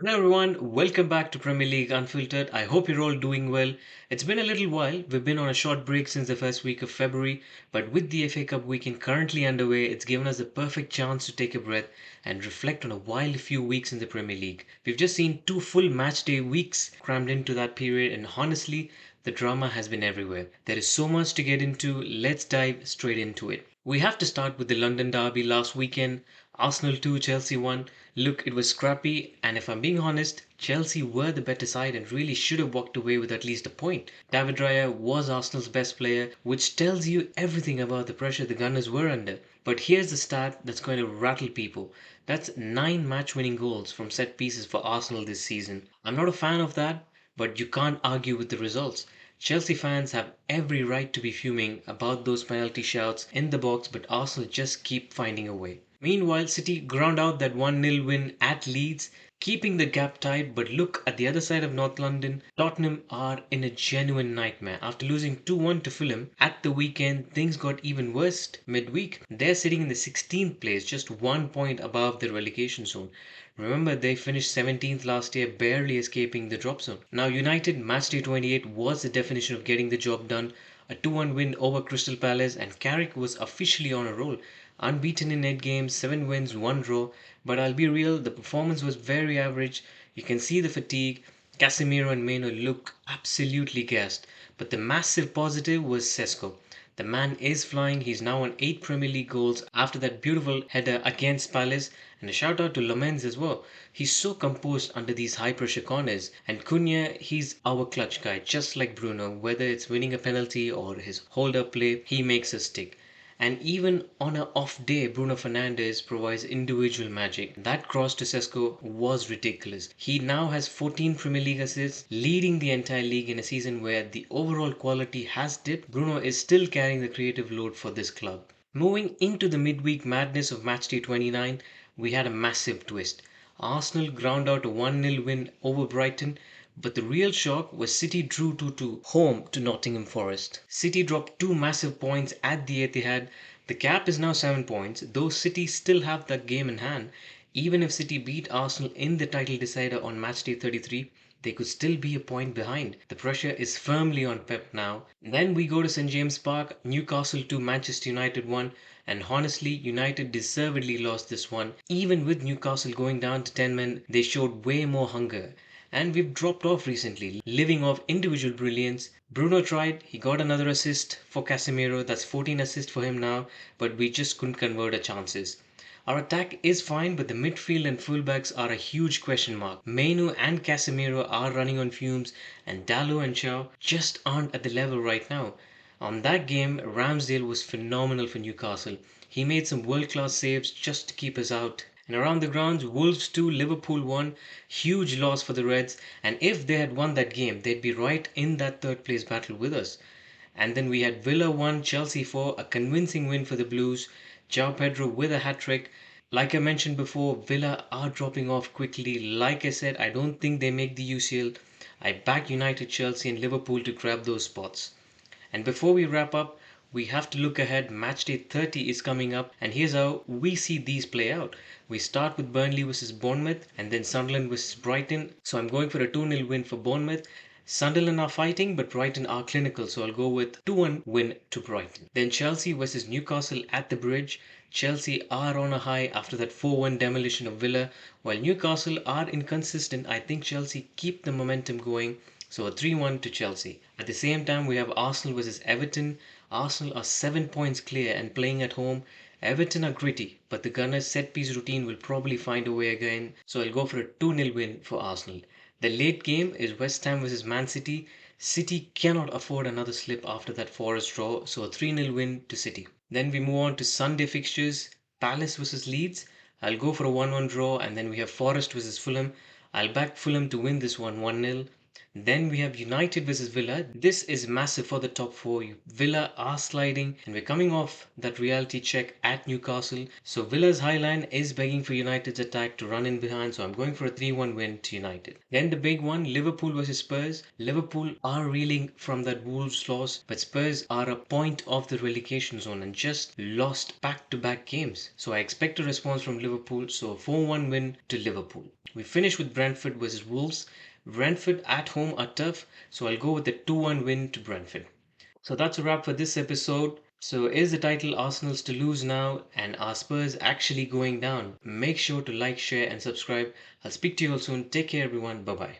Hello everyone, welcome back to Premier League Unfiltered. I hope you're all doing well. It's been a little while. We've been on a short break since the first week of February, but with the FA Cup weekend currently underway, it's given us the perfect chance to take a breath and reflect on a wild few weeks in the Premier League. We've just seen two full match day weeks crammed into that period, and honestly, the drama has been everywhere. There is so much to get into. Let's dive straight into it. We have to start with the London derby last weekend. Arsenal 2, Chelsea 1. Look, it was scrappy, and if I'm being honest, Chelsea were the better side and really should have walked away with at least a point. David Raya was Arsenal's best player, which tells you everything about the pressure the Gunners were under. But here's the stat that's going to rattle people. That's 9 match winning goals from set pieces for Arsenal this season. I'm not a fan of that, but you can't argue with the results. Chelsea fans have every right to be fuming about those penalty shouts in the box, but Arsenal just keep finding a way. Meanwhile, City ground out that 1-0 win at Leeds, keeping the gap tight. But look at the other side of North London, Tottenham are in a genuine nightmare. After losing 2-1 to Fulham at the weekend, things got even worse midweek. They're sitting in the 16th place, just 1 point above the relegation zone. Remember, they finished 17th last year, barely escaping the drop zone. Now, United Matchday 28 was the definition of getting the job done. A 2-1 win over Crystal Palace, and Carrick was officially on a roll. Unbeaten in 8 games, 7 wins, 1 draw. But I'll be real, the performance was very average. You can see the fatigue. Casemiro and Mainoo look absolutely gassed. But the massive positive was Sesko. The man is flying. He's now on 8 Premier League goals after that beautiful header against Palace. And a shout out to Lamens as well. He's so composed under these high pressure corners. And Cunha, he's our clutch guy, just like Bruno. Whether it's winning a penalty or his hold up play, he makes us stick. And even on an off day, Bruno Fernandes provides individual magic. That cross to Sesko was ridiculous. He now has 14 Premier League assists, leading the entire league in a season where the overall quality has dipped. Bruno is still carrying the creative load for this club. Moving into the midweek madness of Matchday 29, we had a massive twist. Arsenal ground out a 1-0 win over Brighton, but the real shock was City drew 2-2 home to Nottingham Forest. City dropped two massive points at the Etihad. The gap is now 7 points, though City still have that game in hand. Even if City beat Arsenal in the title decider on matchday 33, they could still be a point behind. The pressure is firmly on Pep now. Then we go to St James Park, Newcastle 2, Manchester United 1, and honestly, United deservedly lost this one. Even with Newcastle going down to 10 men, they showed way more hunger. And we've dropped off recently, living off individual brilliance. Bruno tried, he got another assist for Casemiro, that's 14 assists for him now, but we just couldn't convert our chances. Our attack is fine, but the midfield and fullbacks are a huge question mark. Mainoo and Casemiro are running on fumes, and Dalot and Shaw just aren't at the level right now. On that game, Ramsdale was phenomenal for Newcastle. He made some world class saves just to keep us out. And around the grounds, Wolves 2, Liverpool 1. Huge loss for the Reds. And if they had won that game, they'd be right in that third place battle with us. And then we had Villa 1, Chelsea 4, a convincing win for the Blues. João Pedro with a hat trick. Like I mentioned before, Villa are dropping off quickly. Like I said, I don't think they make the UCL. I back United, Chelsea, and Liverpool to grab those spots. And before we wrap up, we have to look ahead. Matchday 30 is coming up, and here's how we see these play out. We start with Burnley versus Bournemouth, and then Sunderland versus Brighton. So I'm going for a 2-0 win for Bournemouth. Sunderland are fighting, but Brighton are clinical, so I'll go with 2-1 win to Brighton. Then Chelsea versus Newcastle at the Bridge. Chelsea are on a high after that 4-1 demolition of Villa, while Newcastle are inconsistent. I think Chelsea keep the momentum going, so a 3-1 to Chelsea. At the same time, we have Arsenal versus Everton. Arsenal are 7 points clear and playing at home. Everton are gritty, but the Gunners' set piece routine will probably find a way again, so I'll go for a 2-0 win for Arsenal. The late game is West Ham versus Man City. City cannot afford another slip after that Forest draw, so a 3-0 win to City. Then we move on to Sunday fixtures. Palace versus Leeds. I'll go for a 1-1 draw, and then we have Forest versus Fulham. I'll back Fulham to win this one 1-0. Then we have United versus Villa. This is massive for the top four. Villa are sliding, and we're coming off that reality check at Newcastle. So Villa's high line is begging for United's attack to run in behind. So I'm going for a 3-1 win to United. Then the big one, Liverpool versus Spurs. Liverpool are reeling from that Wolves loss, but Spurs are a point off the relegation zone and just lost back-to-back games. So I expect a response from Liverpool. So a 4-1 win to Liverpool. We finish with Brentford versus Wolves. Brentford at home are tough, so I'll go with the 2-1 win to Brentford. So that's a wrap for this episode. So is the title Arsenal's to lose now, and are Spurs actually going down? Make sure to like, share and subscribe. I'll speak to you all soon. Take care everyone. Bye bye.